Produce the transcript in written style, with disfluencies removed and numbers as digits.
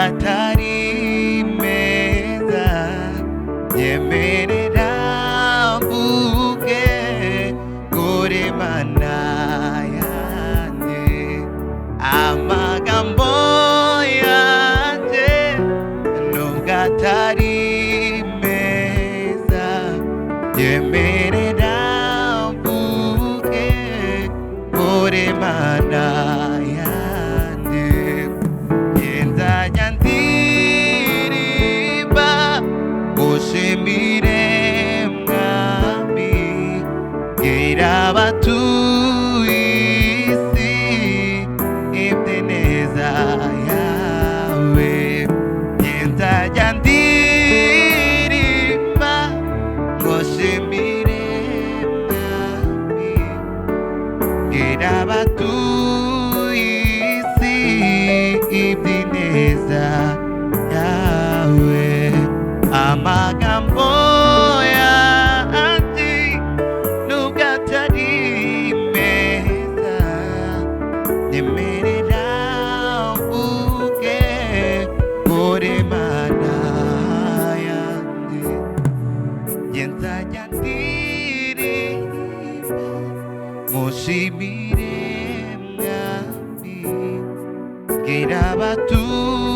atari meza nyemerera mvuge kuri Mana yanjye amagambo yanjye nubwo atari meza nyemerera mvuge kuri Mana yanjye nzajya ndirimba ngushimire mwami bwira abatuye isi ibineza yawe nzajya ndirimba ngushimire mwami bwira abatuye isi ibineza yawe amagambo yanjye nubwo atari meza nyemerera mvuge kuri Mana yanjye nzajya ndirimba ngushimire mwami bwira abatuye